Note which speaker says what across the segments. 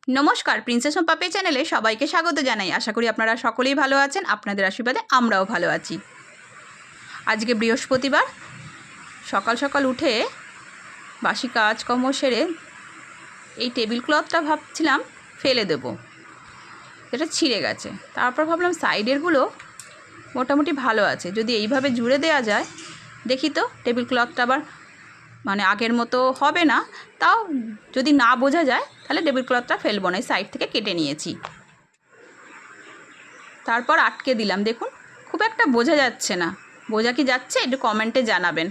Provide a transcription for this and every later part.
Speaker 1: নমস্কার, princess home পাপি চ্যানেলে সবাইকে স্বাগত জানাই। আশা করি আপনারা সকলেই ভালো আছেন। আপনাদের আশীর্বাদে আমরাও ভালো আছি। আজকে বৃহস্পতিবার, সকাল সকাল উঠে বাসি কাজকর্ম সেরে এই টেবিল ক্লথটা ভাবছিলাম ফেলে দেব, এটা ছিঁড়ে গেছে। তারপর ভাবলাম সাইডেরগুলো মোটামুটি ভালো আছে, যদি এইভাবে জুড়ে দেওয়া যায়, দেখি তো টেবিল ক্লথটা আবার মানে আগের মতো হবে না। তাও যদি না বোঝা যায় তাহলে টেবিল ক্লথটা ফেলবো না, এই সাইড থেকে কেটে নিয়েছি। তারপর আটকে দিলাম। দেখুন, খুব একটা বোঝা যাচ্ছে না। বোঝা কি যাচ্ছে একটু কমেন্টে জানাবেন।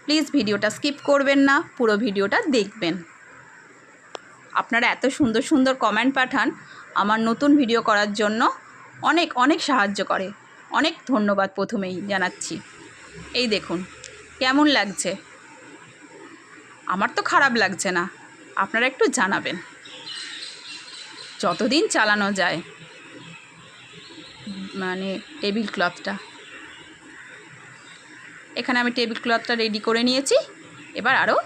Speaker 1: প্লিজ ভিডিওটা স্কিপ করবেন না, পুরো ভিডিওটা দেখবেন। আপনারা এত সুন্দর সুন্দর কমেন্ট পাঠান, আমার নতুন ভিডিও করার জন্য অনেক অনেক সাহায্য করে। অনেক ধন্যবাদ প্রথমেই জানাচ্ছি। এই দেখুন কেমন লাগছে। আমার তো খারাপ লাগছে না, আপনারা একটু জানাবেন যতদিন চালানো যায় মানে টেবিল ক্লথটা। এখানে আমি টেবিল ক্লথটা রেডি করে নিয়েছি। এবার আরও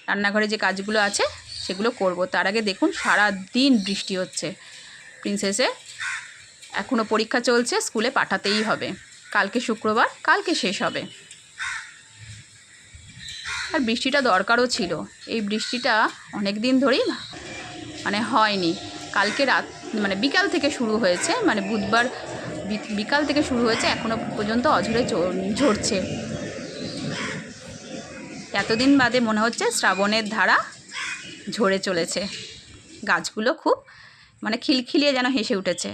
Speaker 1: রান্নাঘরে যে কাজগুলো আছে সেগুলো করব। তার আগে দেখুন সারা দিন বৃষ্টি হচ্ছে। প্রিন্সেসের এখনও পরীক্ষা চলছে, স্কুলে পাঠাতেই হবে। কালকে শুক্রবার, কালকে শেষ হবে। আর বৃষ্টিটা দরকারও ছিল। এই বৃষ্টিটা অনেক দিন ধরেই মানে হয়নি। কালকে রাত মানে বিকাল থেকে শুরু হয়েছে, মানে বুধবার বিকাল থেকে শুরু হয়েছে, এখনও পর্যন্ত অঝরে ঝরছে। এতদিন বাদে মনে হচ্ছে শ্রাবণের ধারা ঝরে চলেছে। গাছগুলো খুব মানে খিলখিলিয়ে যেন হেসে উঠেছে।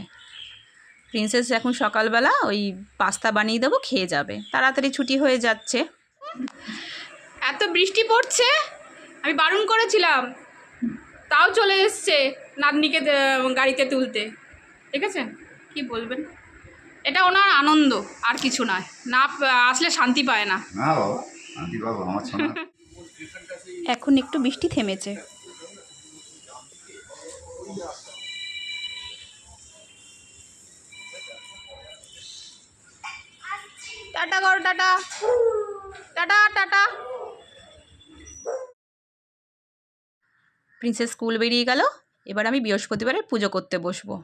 Speaker 1: প্রিন্সেস এখন সকালবেলা ওই পাস্তা বানিয়ে দেবো, খেয়ে যাবে। তাড়াতাড়ি ছুটি হয়ে যাচ্ছে।
Speaker 2: এত বৃষ্টি পড়ছে, আমি বারণ করেছিলাম, তাও চলে এসছে নাতনিকে গাড়িতে তুলতে। ঠিক আছে, কি বলবেন? এটা ওনার আনন্দ, আর কিছু নয়। না আসলে শান্তি পায় না।
Speaker 3: না বাবা, শান্তি পাবো আমার সোনা।
Speaker 1: এখন একটু বৃষ্টি থেমেছে।
Speaker 2: টাটা করো, tata tata tata.
Speaker 1: Princess school বেরিয়ে গেল। এবার আমি বৃহস্পতিবারের পুজো করতে বসবো।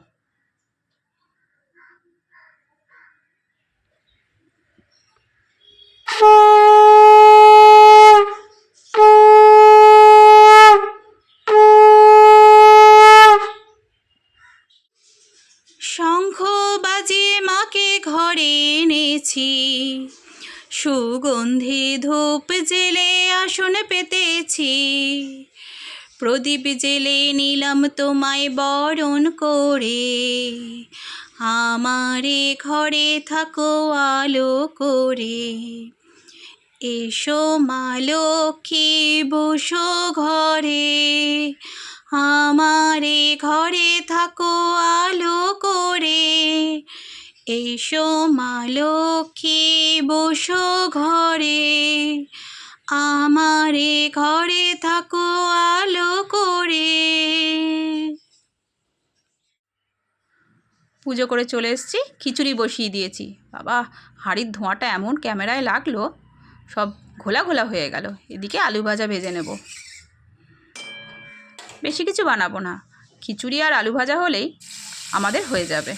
Speaker 1: শঙ্খ বাজিয়ে মাকে ঘরে এনেছি, সুগন্ধি ধূপ জেলে আসন পেতেছি, প্রদীপ জেলে নিলাম তোমায় বরণ করে, আমারে ঘরে থাকো আলো করে। এসো মা লক্ষ্মী বসো ঘরে, আমারে ঘরে থাকো আলো করে। এসো মা লক্ষ্মী বসো ঘরে, আমারে ঘরে থাকো আলো করে। পুজো করে চলে এসেছি, খিচুড়ি বসিয়ে দিয়েছি। বাবা, হাঁড়ির ধোঁয়াটা এমন ক্যামেরায় লাগলো, সব ঘোলা ঘোলা হয়ে গেল। এদিকে আলু ভাজা ভেজে নেব। বেশি কিছু বানাবো না, খিচুড়ি আর আলু ভাজা হলেই আমাদের হয়ে যাবে।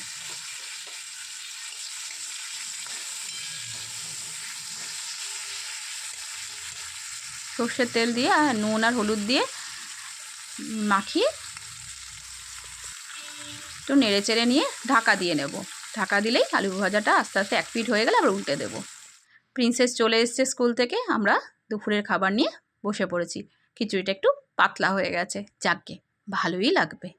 Speaker 1: সর্ষের তেল দিয়ে আর নুন আর হলুদ দিয়ে মাখিয়ে একটু নেড়ে চেড়ে নিয়ে ঢাকা দিয়ে নেব। ঢাকা দিলেই আলু ভাজাটা আস্তে আস্তে এক পিঠ হয়ে গেলে আবার উল্টে দেবো। প্রিন্সেস চলে এসছে স্কুল থেকে, আমরা দুপুরের খাবার নিয়ে বসে পড়েছি। খিচুড়িটা একটু পাতলা হয়ে গেছে, যাকগে, ভালোই লাগবে।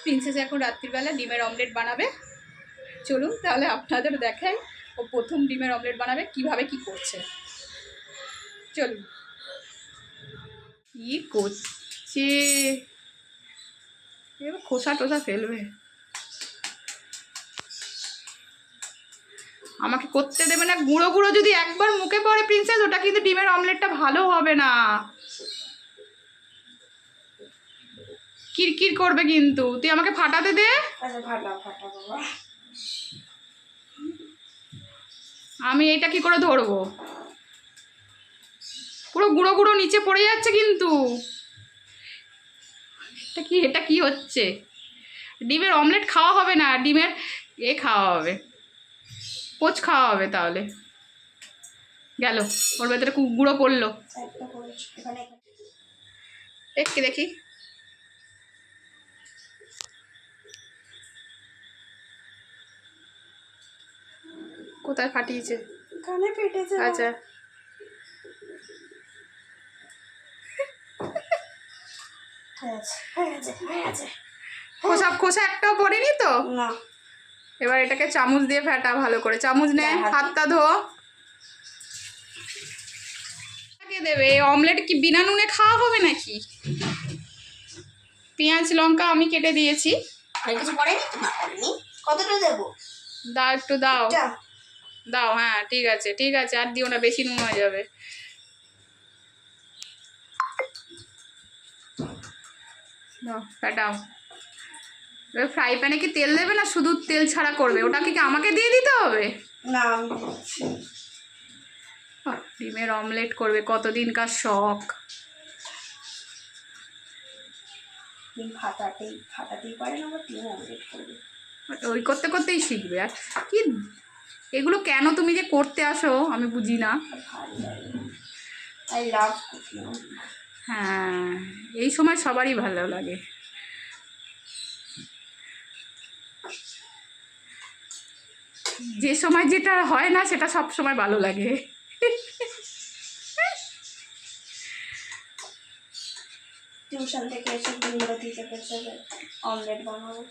Speaker 2: প্রিন্সেস এখন রাত্রিবেলা ডিমের অমলেট বানাবে। চলুন তাহলে আপনাদের দেখাই ও প্রথম ডিমের অমলেট বানাবে কিভাবে কি করছে। চলুন। কি করছে, এবার খোসা টোসা ফেলবে। আমাকে করতে দেবে না। গুঁড়ো গুঁড়ো যদি একবার মুখে পড়ে প্রিন্সেস, ওটা কিন্তু ডিমের অমলেটটা ভালো হবে না, কিরকির করবে কিন্তু। তুই আমাকে ফাটাতে দে। ফাটা ফাটা বাবা, আমি এটা কি করে ধরবো? পুরো গুঁড়ো গুঁড়ো নিচে পড়ে যাচ্ছে কিন্তু। এটা কি হচ্ছে? ডিমের অমলেট খাওয়া হবে না, ডিমের খাওয়া হবে, পোচ খাওয়া হবে। তাহলে গেল, ওর ভেতরে গুঁড়ো পড়লো। দেখি দেখি, কোথায় ফাটিয়েছে?
Speaker 4: কানে পেটেছে।
Speaker 2: আচ্ছা, খোসা একটাও পড়েনি তো?
Speaker 4: না।
Speaker 2: এবার এটাকে চামচ দিয়ে ফেটা ভালো করে। চামচ নে, হাতটা ধো। দেবে অমলেট কি বিনা নুনে খাওয়া হবে নাকি? পেঁয়াজ লঙ্কা আমি কেটে দিয়েছি।
Speaker 4: আর কিছু পড়েনি? না পড়েনি। কতটা দেবো?
Speaker 2: দাও, একটু দাও।
Speaker 4: এটা?
Speaker 2: দাও, হ্যাঁ ঠিক আছে ঠিক আছে, আর দিও না, বেশি নুন হয়ে যাবে। দাও, ফেটাও। এবার ফ্রাই প্যানে কি তেল দেবে না শুধু তেল ছাড়া করবে? ওটা কি আমাকে দিয়ে দিতে হবে?
Speaker 4: না।
Speaker 2: ডিমের অমলেট করবে, কতদিনকার শখ।
Speaker 4: ডিম ফাটাতেই পারে না, আবার ডিম অমলেট করবে।
Speaker 2: ওই করতে করতেই শিখবে। আর কি এগুলো কেন তুমি যে করতে আসো আমি বুঝি না।
Speaker 4: I love cooking.
Speaker 2: হ্যাঁ, এই সময় সবারই ভালো লাগে। যে সময় যেটা হয় না সেটা সব সময় ভালো লাগে।
Speaker 4: টিউশন থেকে এসে ডিমগুলো দিতে পেরেছে, অমলেট বানাবো।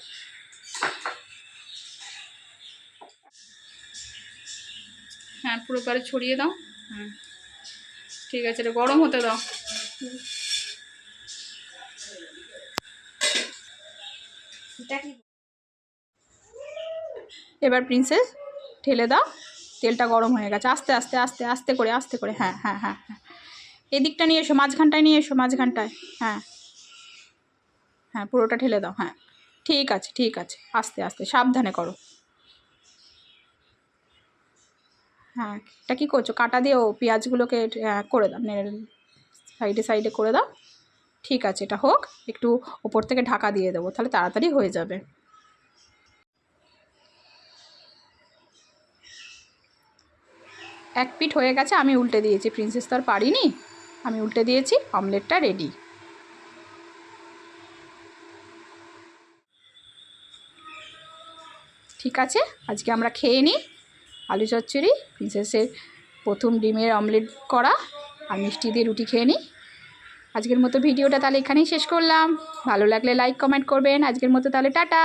Speaker 2: হ্যাঁ, পুরো পারে ছড়িয়ে দাও। হ্যাঁ ঠিক আছে, এটা গরম হতে দাও।
Speaker 4: এটা কি?
Speaker 1: এবার প্রিন্সেস ঢেলে দাও। তেলটা গরম হয়ে গেছে। আস্তে আস্তে আস্তে আস্তে করে। হ্যাঁ হ্যাঁ হ্যাঁ হ্যাঁ, এদিকটা নিয়ে এসো, মাঝখানটায় নিয়ে এসো, মাঝখানটায়। হ্যাঁ হ্যাঁ, পুরোটা ঢেলে দাও। হ্যাঁ ঠিক আছে ঠিক আছে, আস্তে আস্তে সাবধানে করো। হ্যাঁ, এটা কী করছো? কাটা দিয়েও পেঁয়াজগুলোকে করে দাও, সাইডে সাইডে করে দাও। ঠিক আছে, এটা হোক, একটু ওপর থেকে ঢাকা দিয়ে দেবো, তাহলে তাড়াতাড়ি হয়ে যাবে। এক পিঠ হয়ে গেছে, আমি উল্টে দিয়েছি। প্রিন্সেস তো আর পারিনি, আমি উল্টে দিয়েছি। অমলেটটা রেডি। ঠিক আছে, আজকে আমরা খেয়ে নিই আলু চচ্চড়ি, প্রিন্সেসের প্রথম ডিমের অমলেট করা, আর মিষ্টি দিয়ে রুটি খেয়ে নিই। আজকের মতো ভিডিওটা তাহলে এখানেই শেষ করলাম। ভালো লাগলে লাইক কমেন্ট করবেন। আজকের মতো তাহলে টাটা।